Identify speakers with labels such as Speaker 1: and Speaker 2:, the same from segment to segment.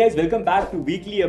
Speaker 1: Guys, welcome back to weekly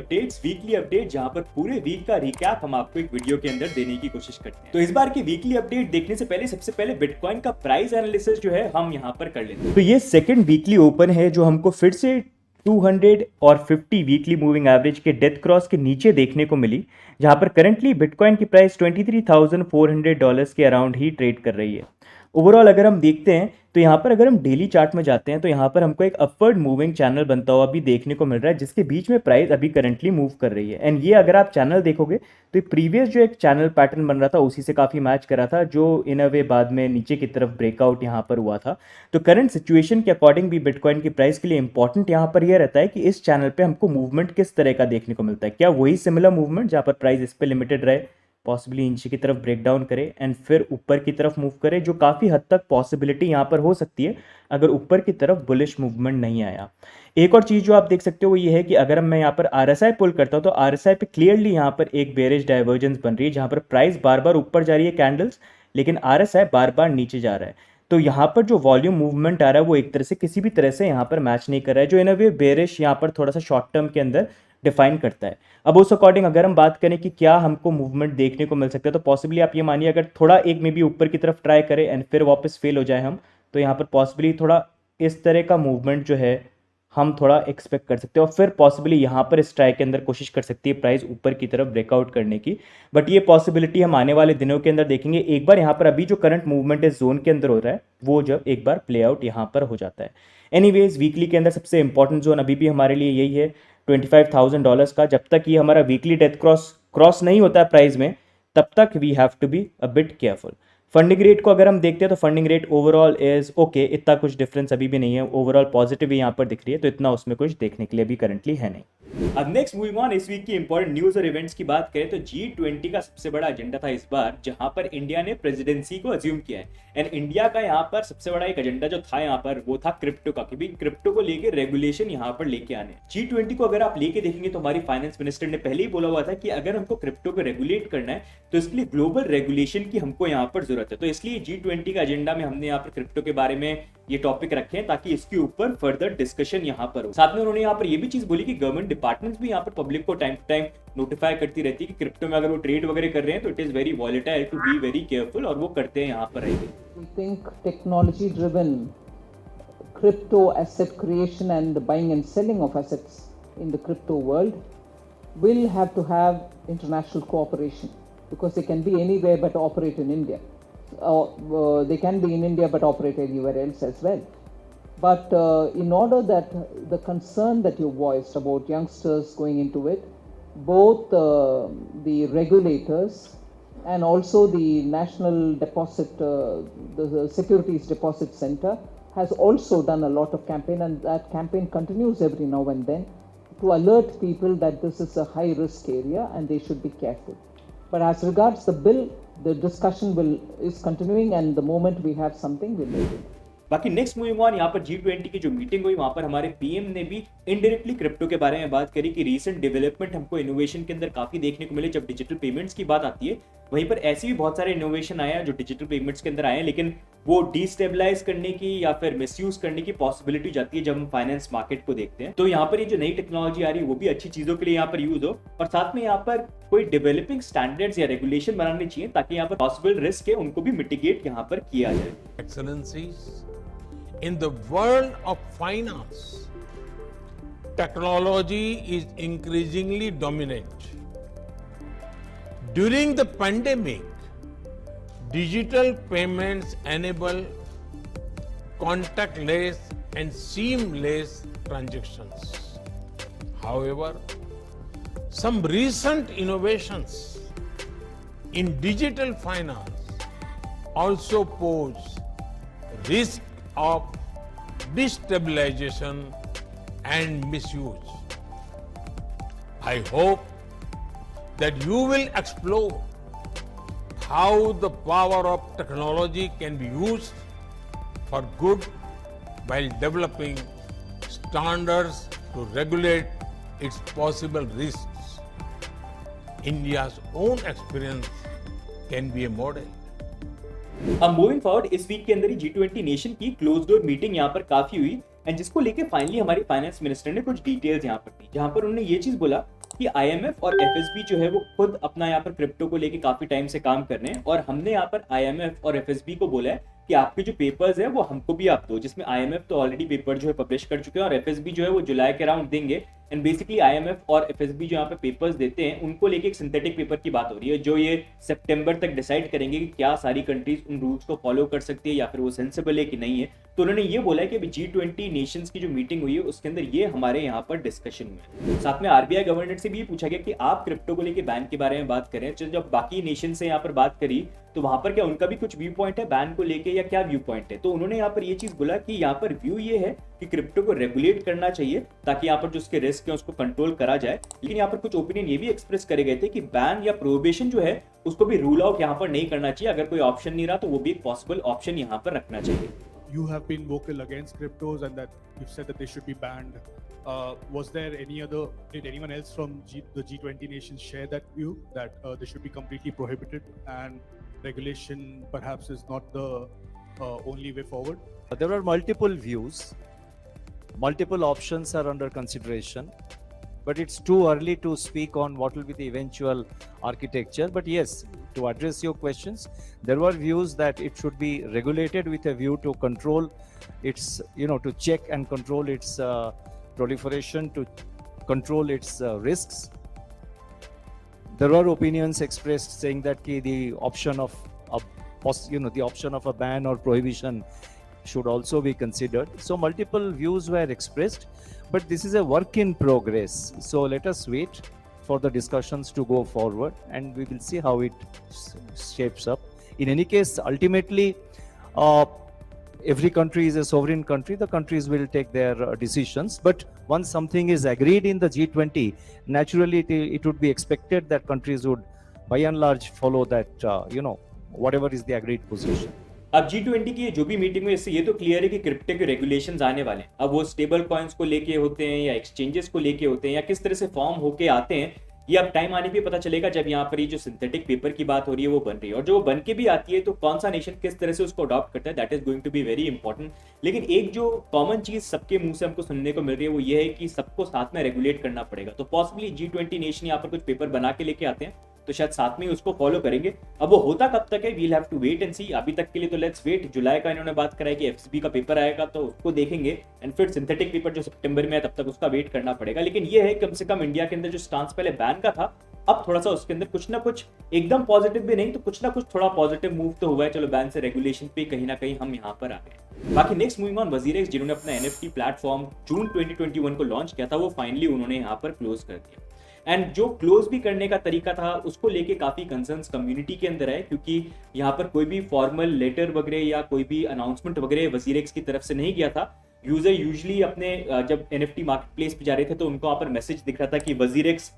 Speaker 1: update जहां पर पूरे वीक का रिकैप हम आपको एक वीडियो के अंदर देने की कोशिश करते हैं। तो इस बार की वीकली अपडेट देखने से पहले सबसे पहले बिटकॉइन का प्राइस एनालिसिस जो है हम यहां पर कर लेते हैं। तो ये सेकंड वीकली ओपन है जो हमको फिर से 200 और 50 वीकली मूविंग एवरेज के डेथ क्रॉस के नीचे देखने को मिली, जहां पर करंटली बिटकॉइन की प्राइस $23,400 के अराउंड ही ट्रेड कर रही है। ओवरऑल अगर हम देखते हैं तो यहाँ पर अगर हम डेली चार्ट में जाते हैं तो यहाँ पर हमको एक अपवर्ड मूविंग चैनल बनता हुआ भी देखने को मिल रहा है, जिसके बीच में प्राइस अभी करंटली मूव कर रही है। एंड ये अगर आप चैनल देखोगे तो प्रीवियस जो एक चैनल पैटर्न बन रहा था उसी से काफ़ी मैच कर रहा था, जो इन अ वे बाद में नीचे की तरफ ब्रेकआउट यहाँ पर हुआ था। तो करंट सिचुएशन के अकॉर्डिंग भी बिटकॉइन की प्राइस के लिए इंपॉर्टेंट यहाँ पर यह रहता है कि इस चैनल पर हमको मूवमेंट किस तरह का देखने को मिलता है। क्या वही सिमिलर मूवमेंट जहाँ पर प्राइस इस पर लिमिटेड रहे, पॉसिबली नीचे की तरफ ब्रेक डाउन करे एंड फिर ऊपर की तरफ मूव करे, जो काफ़ी हद तक पॉसिबिलिटी यहाँ पर हो सकती है अगर ऊपर की तरफ बुलिश मूवमेंट नहीं आया। एक और चीज़ जो आप देख सकते हो वो ये है कि अगर मैं यहाँ पर RSI पुल करता हूँ तो RSI पे क्लियरली यहाँ पर एक बेरिश डाइवर्जेंस बन रही है, जहाँ पर प्राइस बार बार ऊपर जा रही है कैंडल्स, लेकिन RSI बार बार नीचे जा रहा है। तो यहाँ पर जो वॉल्यूम मूवमेंट आ रहा है वो एक तरह से किसी भी तरह से यहाँ पर मैच नहीं कर रहा है, जो इन अ वे बेरिश यहाँ पर थोड़ा सा शॉर्ट टर्म के अंदर डिफाइन करता है। अब उस अकॉर्डिंग अगर हम बात करें कि क्या हमको मूवमेंट देखने को मिल सकता है, तो पॉसिबली आप ये मानिए अगर थोड़ा एक में भी ऊपर की तरफ ट्राई करें एंड फिर वापस फेल हो जाए हम, तो यहाँ पर पॉसिबली थोड़ा इस तरह का मूवमेंट जो है हम थोड़ा एक्सपेक्ट कर सकते हैं, और फिर पॉसिबली यहाँ पर इस ट्राई के अंदर कोशिश कर सकती है प्राइस ऊपर की तरफ ब्रेकआउट करने की। बट ये पॉसिबिलिटी हम आने वाले दिनों के अंदर देखेंगे, एक बार यहाँ पर अभी जो करंट मूवमेंट इस जोन के अंदर हो रहा है वो जब एक बार प्ले आउट यहाँ पर हो जाता है। एनीवेज वीकली के अंदर सबसे इंपॉर्टेंट जोन अभी भी हमारे लिए यही है $25,000 का। जब तक ये हमारा वीकली डेथ क्रॉस नहीं होता है प्राइस में, तब तक we have to be a bit careful. Funding rate को अगर हम देखते हैं तो funding rate overall is okay, इतना कुछ डिफरेंस अभी भी नहीं है, ओवरऑल पॉजिटिव ही यहाँ पर दिख रही है, तो इतना उसमें कुछ देखने के लिए अभी करंटली है नहीं। अब नेक्स्ट मूविंग ऑन, इस वीक की इंपॉर्टेंट न्यूज और इवेंट्स की बात करें तो G20 का सबसे बड़ा एजेंडा था इस बार, जहां पर इंडिया ने प्रेसिडेंसी को अज्यूम किया है। एंड इंडिया का यहाँ पर सबसे बड़ा एक एजेंडा जो था यहाँ पर वो था क्रिप्टो का, कि क्रिप्टो को लेके रेगुलेशन यहाँ पर लेके आने। G20 को अगर आप लेके देखेंगे तो हमारी फाइनेंस मिनिस्टर ने पहले ही बोला हुआ था कि अगर हमको क्रिप्टो को रेगुलेट करना है तो इसके लिए ग्लोबल रेगुलेशन की हमको यहाँ पर जरूरत है। तो इसलिए G20 का एजेंडा में हमने यहाँ पर क्रिप्टो के बारे में ये टॉपिक रखे हैं ताकि इसके ऊपर फर्दर डिस्कशन यहाँ पर हो। साथ में उन्होंने यहाँ पर ये भी चीज बोली कि गवर्नमेंट डिपार्टमेंट्स भी यहाँ पर पब्लिक को टाइम टू टाइम नोटिफाई करती रहती है कि क्रिप्टो में अगर वो ट्रेड वगैरह कर रहे हैं तो it is very volatile, to be very careful, और वो करते हैं यहाँ पर रहेंगे।
Speaker 2: We think technology driven crypto asset creation and the buying and selling of assets in the crypto world will have to have international cooperation, because they can be anywhere but operate in India. They can be in India but operate anywhere else as well. But in order that the concern that you voiced about youngsters going into it, both the regulators and also the National Deposit, the Securities Deposit Center has also done a lot of campaign, and that campaign continues every now and then to alert people that this is a high risk area and they should be careful. But as regards the bill, the discussion is continuing, and the moment we have something we'll let you know.
Speaker 1: बाकी next moving on, यहाँ पर G20 की जो meeting हुई वहां पर हमारे PM ने भी इनडायरेक्टली क्रिप्टो के बारे में बात करी कि रीसेंट डेवलपमेंट हमको इनोवेशन के अंदर काफी देखने को मिले जब डिजिटल पेमेंट्स की बात आती है। वहीं पर ऐसे भी बहुत सारे इनोवेशन आए हैं जो डिजिटल पेमेंट्स के अंदर आए हैं, लेकिन वो डिस्टेबलाइज करने की या फिर मिसयूज करने की पॉसिबिलिटी जाती है जब हम फाइनेंस मार्केट को देखते हैं। तो यहाँ पर ये जो नई टेक्नोलॉजी आ रही है वो भी अच्छी चीजों के लिए यहाँ पर यूज हो, और साथ में यहाँ पर कोई डेवलपिंग स्टैंडर्ड्स या रेगुलेशन बनाने चाहिए ताकि यहाँ पर पॉसिबल रिस्क है उनको भी मिटिगेट यहाँ पर किया जाए।
Speaker 3: Excellencies, in the world of finance, technology is increasingly dominant. During the pandemic, digital payments enable contactless and seamless transactions. However, some recent innovations in digital finance also pose risk of destabilization and misuse. I hope that you will explore how the power of technology can be used for good while developing standards to regulate its possible risks. India's own experience can be a model.
Speaker 1: अब moving forward, इस week के अंदर ही G20 nation की close door meeting यहाँ पर काफी हुई, and जिसको लेके फाइनली हमारी फाइनेंस मिनिस्टर ने कुछ डिटेल्स यहाँ पर दी, जहां पर उन्होंने ये चीज बोला कि IMF और FSB जो है वो खुद अपना यहाँ पर क्रिप्टो को लेके काफी टाइम से काम कर रहे हैं, और हमने यहाँ पर IMF और FSB को बोला है कि आपके जो पेपर्स है वो हमको भी आप दो, जिसमें IMF तो ऑलरेडी पेपर जो है पब्लिश कर चुके हैं और FSB जो है वो जुलाई के अराउंड देंगे। एंड बेसिकली IMF और FSB जो यहाँ पे पेपर्स देते हैं उनको लेके एक सिंथेटिक पेपर की बात हो रही है, जो ये सितंबर तक डिसाइड करेंगे कि क्या सारी कंट्रीज उन रूल्स को फॉलो कर सकती है या फिर वो सेंसिबल है कि नहीं है। तो उन्होंने ये बोला है कि अभी G20 नेशंस की जो मीटिंग हुई है उसके अंदर ये हमारे यहाँ पर डिस्कशन हुआ है। साथ में RBI गवर्नर से भी ये पूछा गया कि आप क्रिप्टो को लेके बैन के बारे में बात करें, जब बाकी नेशन से यहाँ पर बात करी तो वहां पर क्या उनका भी कुछ व्यू पॉइंट है बैन को लेके या क्या व्यू पॉइंट है। तो उन्होंने यहाँ पर ये चीज बोला कि यहाँ पर व्यू ये है कि क्रिप्टो को रेगुलेट करना चाहिए ताकि यहाँ पर जो उसके रिस्क है उसको कंट्रोल करा जाए। लेकिन यहाँ पर कुछ ओपिनियन ये भी एक्सप्रेस करे गए थे कि बैन या प्रोहिबिशन जो है उसको भी रूल आउट यहाँ पर नहीं करना चाहिए, अगर कोई ऑप्शन नहीं रहा तो वो भी एक पॉसिबल ऑप्शन यहाँ पर रखना चाहिए।
Speaker 4: You have been vocal against cryptos and that you've said that they should be banned. Was there did anyone else from the G20 nations share that view that they should be completely prohibited and regulation perhaps is not the only way forward?
Speaker 5: There are multiple views, multiple options are under consideration, but it's too early to speak on what will be the eventual architecture. But yes, to address your questions, there were views that it should be regulated with a view to control its, to check and control its proliferation, to control its risks. There were opinions expressed saying that the option of a ban or prohibition should also be considered. So multiple views were expressed, but this is a work in progress. So let us wait for the discussions to go forward and we will see how it shapes up. In any case, ultimately, every country is a sovereign country. The countries will take their decisions. But once something is agreed in the G20, naturally it would be expected that countries would, by and large, follow that, whatever is the agreed position.
Speaker 1: अब G20 की जो भी meeting हुई इससे ये तो clear है कि क्रिप्टो के रेगुलेशंस आने वाले हैं। अब वो स्टेबल कॉइन्स को लेके होते हैं या एक्सचेंजेस को लेके होते हैं या किस तरह से फॉर्म होके आते हैं, ये अब टाइम आने पे पता चलेगा जब यहाँ पर ये जो सिंथेटिक पेपर की बात हो रही है वो बन रही है, और जो वो बन के भी आती है तो कौन सा नेशन किस तरह से उसको अडॉप्ट करता है, that is going to be very important. लेकिन एक जो कॉमन चीज सबके मुंह से हमको सुनने को मिल रही है वो ये है कि सबको साथ में रेगुलेट करना पड़ेगा। तो पॉसिबली G20 नेशन यहाँ पर कुछ पेपर बना के लेके आते हैं तो शायद साथ में उसको फॉलो करेंगे। अब वो होता कब तक है, we'll have to wait and see. अभी तक के लिए तो लेट्स वेट। जुलाई का इन्होंने बात कराई कि FSB का पेपर आएगा तो उसको देखेंगे, एंड फिर सिंथेटिक पेपर जो सितंबर में है तब तक उसका वेट करना पड़ेगा। लेकिन ये है कम से कम इंडिया के अंदर जो स्टांस पहले बैन का था, अब थोड़ा सा उसके अंदर कुछ ना कुछ, एकदम पॉजिटिव भी नहीं तो कुछ ना कुछ थोड़ा पॉजिटिव मूव तो हुआ है। चलो बैन से रेगुलेशन पे कहीं ना कहीं हम यहाँ पर आ गए। बाकी नेक्स्ट मूविंग ऑन, WazirX जिन्होंने अपना NFT प्लेटफॉर्म जून 2021 को लॉन्च किया था वो फाइनली उन्होंने यहाँ पर क्लोज कर दिया। एंड जो क्लोज भी करने का तरीका था उसको लेके काफी कंसर्न्स कम्युनिटी के अंदर है, क्योंकि यहाँ पर कोई भी फॉर्मल लेटर वगैरह या कोई भी अनाउंसमेंट वगैरह WazirX की तरफ से नहीं गया था। यूजर यूजली अपने जब NFT मार्केट प्लेस पे जा रहे थे तो उनको वहाँ पर मैसेज दिख रहा था कि WazirX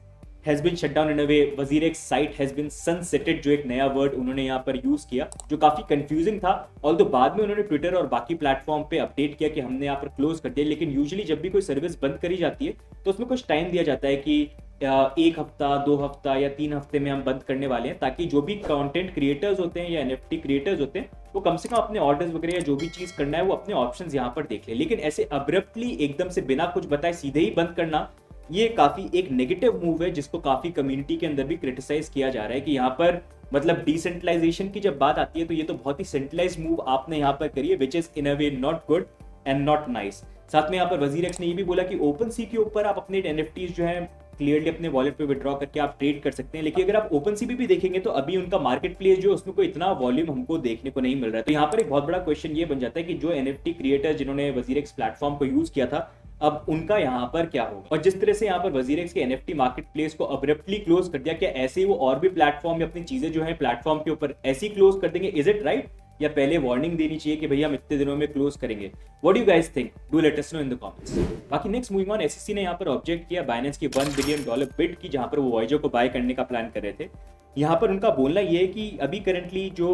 Speaker 1: has been shut down in a way, WazirX site has been sunsetted, जो एक नया वर्ड उन्होंने यहाँ पर यूज किया जो काफी कंफ्यूजिंग था। ऑल्दो बाद में उन्होंने ट्विटर और बाकी प्लेटफॉर्म पे अपडेट किया कि हमने यहाँ पर क्लोज कर दिया। लेकिन यूजुअली जब भी कोई सर्विस बंद करी जाती है तो उसमें कुछ टाइम दिया जाता है कि 1 हफ्ता 2 हफ्ता या 3 हफ्ते में हम बंद करने वाले हैं, ताकि जो भी कंटेंट क्रिएटर्स होते हैं या NFT क्रिएटर्स होते हैं वो कम से कम अपने ऑर्डर्स वगैरह या जो भी चीज करना है वो अपने ऑप्शंस यहाँ पर देख ले। लेकिन ऐसे अब्रप्टली एकदम से बिना कुछ बताए सीधे ही बंद करना, ये काफी एक नेगेटिव मूव है जिसको काफी कम्युनिटी के अंदर भी क्रिटिसाइज किया जा रहा है कि यहाँ पर मतलब डिसेंट्रलाइजेशन की जब बात आती है तो ये तो बहुत ही सेंट्रलाइज मूव आपने यहाँ पर करी है, which is in a way not good and not nice. साथ में यहाँ पर WazirX ने ये भी बोला कि OpenSea के ऊपर आप अपने NFTs जो है क्लियरली अपने वॉलेट पे विड्रॉ करके आप ट्रेड कर सकते हैं। लेकिन अगर आप OpenSea भी देखेंगे तो अभी उनका मार्केट प्लेस जो उसमें कोई इतना वॉल्यूम हमको देखने को नहीं मिल रहा है। तो यहाँ पर एक बहुत बड़ा क्वेश्चन ये बन जाता है कि जो NFT क्रिएटर जिन्होंने WazirX प्लेटफॉर्म को यूज किया था अब उनका यहाँ पर क्या होगा। और जिस तरह से यहाँ पर WazirX के NFT मार्केट प्लेस को अब्रप्टली क्लोज कर दिया, क्या ऐसे ही वो और भी प्लेटफॉर्म या अपनी चीजें जो है प्लेटफॉर्म के ऊपर ऐसी क्लोज कर देंगे, इज इट राइट, या पहले वार्निंग देनी चाहिए कि भैया हम इतने दिनों में क्लोज करेंगे। What do you guys think, do let us know in the comments. बाकी नेक्स्ट मूविंग ऑन, SEC ने यहाँ पर ऑब्जेक्ट किया बाइनेंस की $1 बिलियन बिड की, जहां पर वो Voyager को बाय करने का प्लान कर रहे थे। यहाँ पर उनका बोलना ये है कि अभी करंटली जो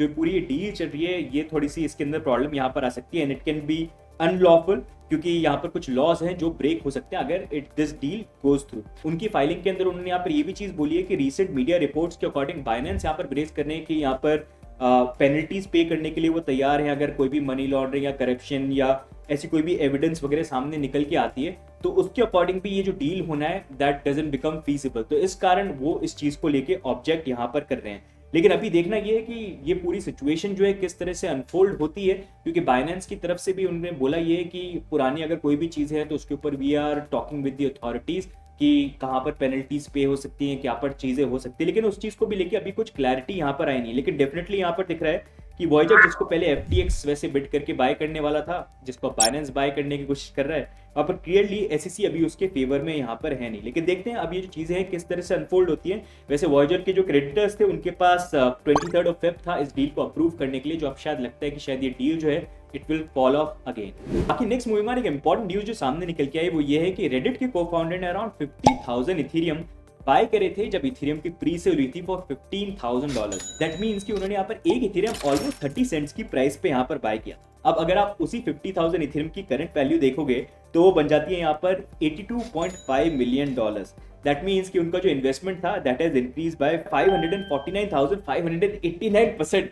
Speaker 1: पूरी डील चल रही है ये थोड़ी सी इसके अंदर प्रॉब्लम यहाँ पर आ सकती है, and it can be unlawful, क्योंकि यहाँ पर कुछ लॉज हैं जो ब्रेक हो सकते हैं अगर दिस डील गोज थ्रू। उनकी फाइलिंग के अंदर उन्होंने यहाँ पर ये भी चीज बोली है कि रीसेंट मीडिया रिपोर्ट्स के अकॉर्डिंग बाइनेंस यहाँ पर ब्रेस करने की यहाँ पर पेनल्टीज पे करने के लिए वो तैयार हैं अगर कोई भी मनी लॉन्ड्रिंग या करप्शन या ऐसी कोई भी एविडेंस वगैरह सामने निकल के आती है, तो उसके अकॉर्डिंग भी ये जो डील होना है दैट डजंट बिकम फीजिबल। तो इस कारण वो इस चीज को लेके ऑब्जेक्ट यहाँ पर कर रहे हैं। लेकिन अभी देखना ये है कि ये पूरी सिचुएशन जो है किस तरह से अनफोल्ड होती है, क्योंकि बाइनेंस की तरफ से भी उन्होंने बोला ये है कि पुरानी अगर कोई भी चीज़ है तो उसके ऊपर we are talking with the authorities कि कहाँ पर पेनल्टीज पे हो सकती हैं, क्या पर चीज़ें हो सकती है। लेकिन उस चीज़ को भी लेके अभी कुछ क्लैरिटी यहाँ पर आई नहीं। लेकिन डेफिनेटली यहाँ पर दिख रहा है कि वॉयेजर जिसको पहले FTX वैसे बिड करके बाय करने वाला था, जिसको बाइनेंस बाय करने की कोशिश कर रहा है, वहाँ पर क्लियरली SEC अभी उसके फेवर में यहाँ पर है नहीं। लेकिन देखते हैं अब ये जो चीज़ें हैं किस तरह से अनफोल्ड होती हैं। वैसे वॉयेजर के जो क्रेडिटर्स थे उनके पास 23 फेब था इस डील को अप्रूव करने के लिए, जो अब शायद लगता है कि शायद ये डील जो है it will fall of again. बाकी नेक्स्ट मूविंग ऑन, एक इंपॉर्टेंट न्यूज जो सामने निकल के आई वो ये है कि रेडिट के को-फाउंडर ने अराउंड 50,000 इथेरियम बाय करे थे जब इथेरियम की प्री सेल हुई थी फॉर $15,000। दैट मींस कि उन्होंने यहाँ पर एक इथेरियम ऑलमोस्ट 30 सेंट्स की प्राइस पे यहाँ पर बाय किया। अब अगर आप उसी 50,000 इथेरियम की करंट वैल्यू देखोगे तो वो बन जाती है यहाँ पर $82.5 मिलियन। दैट मींस कि उनका जो इन्वेस्टमेंट था दैट हैज इंक्रीज बाय 549,589%।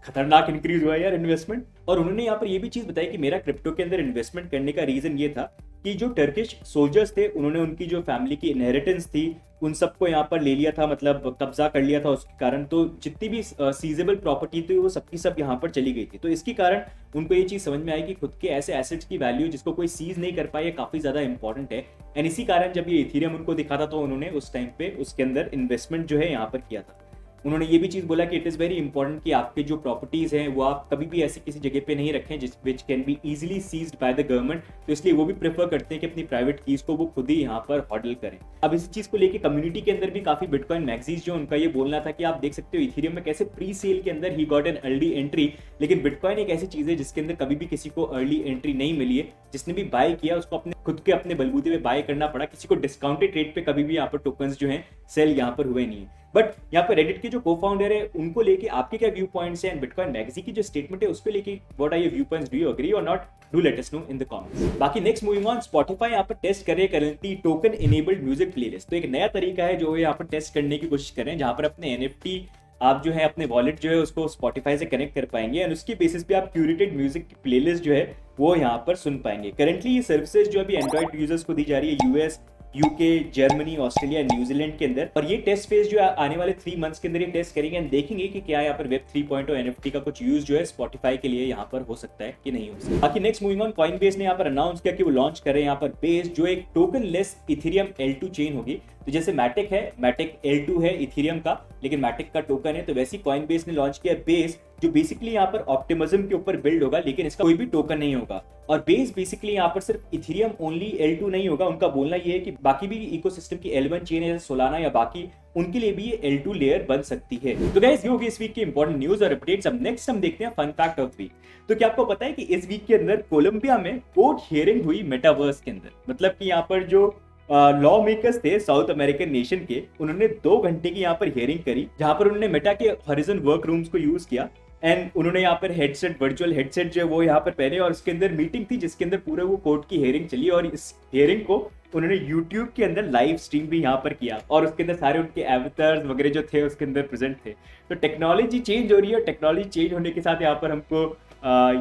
Speaker 1: खतरनाक इंक्रीज हुआ यार इन्वेस्टमेंट। और उन्होंने यहाँ पर ये भी चीज बताई कि मेरा क्रिप्टो के अंदर इन्वेस्टमेंट करने का रीजन ये था कि जो टर्किश सोल्जर्स थे उन्होंने उनकी जो फैमिली की इनहेरिटेंस थी उन सबको यहाँ पर ले लिया था, मतलब कब्जा कर लिया था उसके कारण। तो जितनी भी सीजेबल प्रॉपर्टी थी वो सबकी सब यहाँ पर चली गई थी। तो इसके कारण उनको ये चीज समझ में आई कि खुद के ऐसे एसेट्स की वैल्यू जिसको कोई सीज नहीं कर पाए काफी ज्यादा इंपॉर्टेंट है। एंड इसी कारण जब ये इथेरियम उनको दिखा था तो उन्होंने उस टाइम पे उसके अंदर इन्वेस्टमेंट जो है यहाँ पर किया था। उन्होंने ये भी चीज़ बोला कि इट इज़ वेरी इंपॉर्टेंट कि आपके जो प्रॉपर्टीज हैं वो आप कभी भी ऐसी किसी जगह पे नहीं रखें जिस which can be easily seized by the government. तो इसलिए वो भी प्रेफर करते हैं कि अपनी प्राइवेट कीज को वो खुद ही यहाँ पर हॉडल करें। अब इसी चीज़ को लेके कम्युनिटी के अंदर भी काफी बिटकॉइन मैगजीज जो उनका ये बोलना था कि आप देख सकते हो इथेरियम में कैसे प्री सेल के अंदर he got an early entry. लेकिन बिटकॉइन एक ऐसी चीज़ है जिसके अंदर कभी भी किसी को अर्ली एंट्री नहीं मिली है। जिसने भी बाय किया उसको अपने खुद के अपने बलबूते पे बाय करना पड़ा, किसी को डिस्काउंटेड रेट पे कभी भी यहाँ पर टोकन्स जो हैं सेल यहाँ पर हुए नहीं है। बट यहाँ पर रेडिट के जो को-फाउंडर है उनको लेके आपके क्या व्यू पॉइंट्स हैं, बिटकॉइन मैगजीन की जो स्टेटमेंट है उसको लेके what are your view points, do you agree और not, do let us know in the comments. बाकी नेक्स्ट मूविंग ऑन, स्पॉटिफाई यहाँ पर टेस्ट कर रहे हैं currently token enabled music playlist. तो एक नया तरीका है जो यहाँ पर टेस्ट करने की कोशिश कर रहे हैं, जहाँ पर अपने NFT आप जो है अपने वॉलेट जो है उसको स्पॉटिफाई से कनेक्ट कर पाएंगे और उसके बेसिस पे आप क्यूरेटेड म्यूजिक की प्लेलिस्ट जो है वो यहाँ पर सुन पाएंगे। करंटली ये सर्विसेज जो अभी एंड्रॉइड यूजर्स को दी जा रही है US, UK, Germany, Australia, New Zealand के अंदर। और ये टेस्ट फेज जो आने वाले 3 मंथ्स के अंदर ये टेस्ट करेंगे एंड देखेंगे कि क्या यहाँ पर वेब 3.0 NFT का कुछ यूज जो है स्पॉटिफाई के लिए यहाँ पर हो सकता है कि नहीं हो सकता। बाकी नेक्स्ट मूविंग ऑन, कॉइनबेस ने यहाँ पर अनाउंस किया कि वो लॉन्च कर रहे हैं यहाँ पर बेस, जो एक token less Ethereum L2 chain होगी। तो जैसे मैटिक है, मैटिक L2 है इथेरियम का, लेकिन मैटिक का टोकन है, तो वैसी कॉइनबेस ने लॉन्च किया बेस, जो बेसिकली यहाँ पर ऑप्टिमिज्म के ऊपर बिल्ड होगा, लेकिन इसका कोई भी टोकन नहीं होगा। और बेस बेसिकली यहाँ पर सिर्फ इथेरियम ओनली L2 नहीं होगा। उनका बोलना ये है कि बाकी भी इकोसिस्टम की L1 चेन है जैसे सोलाना या बाकी, उनके लिए भी ये L2 लेयर बन सकती है। तो गाइस ये होगी इस वीक की इंपॉर्टेंट न्यूज और अपडेट्स। अब नेक्स्ट हम देखते हैं फन फैक्ट ऑफ वीक। तो क्या आपको पता है कि इस वीक के अंदर कोलंबिया में कोर्ट हियरिंग हुई मेटावर्स के अंदर। मतलब कि यहाँ पर जो लॉ मेकर्स थे साउथ अमेरिकन नेशन के, उन्होंने 2 घंटे की यहाँ पर हियरिंग करी, जहां पर उन्होंने मेटा के हॉरिजन वर्क रूम्स को यूज किया एंड उन्होंने यहाँ पर हेडसेट, वर्चुअल हेडसेट जो है वो यहाँ पर पहने और उसके अंदर मीटिंग थी जिसके अंदर पूरे वो कोर्ट की हियरिंग चली। और इस हियरिंग को उन्होंने YouTube के अंदर लाइव स्ट्रीम भी यहाँ पर किया और उसके अंदर सारे उनके एवतार्स वगैरह जो थे उसके अंदर प्रेजेंट थे। तो टेक्नोलॉजी चेंज हो रही है और टेक्नोलॉजी चेंज होने के साथ यहाँ पर हमको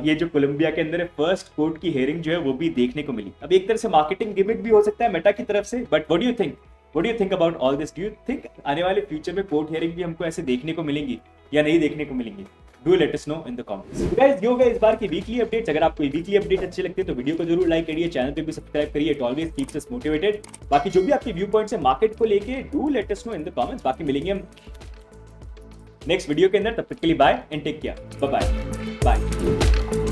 Speaker 1: ये जो कोलंबिया के अंदर फर्स्ट कोर्ट की हियरिंग जो है वो भी देखने को मिली। अब एक तरह से मार्केटिंग गिमिक भी हो सकता है मेटा की तरफ से, but what do you think about all this? Do you think आने वाले फ्यूचर में कोर्ट हियरिंग भी हमको ऐसे देखने को मिलेंगी या नहीं देखने को मिलेंगी? Do let us know in the comments. Guys ये होगा इस बार की वीकली अपडेट्स। अगर आपको वीकली अपडेट अच्छे लगते हैं तो वीडियो को जरूर लाइक करिए, चैनल पे भी सब्सक्राइब करिए। It always keeps us motivated. बाकी जो भी आपके व्यू पॉइंट्स है मार्केट को लेके, do let us know in the comments. बाकी मिलेंगे हम नेक्स्ट वीडियो के अंदर, तब तक के लिए bye and take care, bye bye.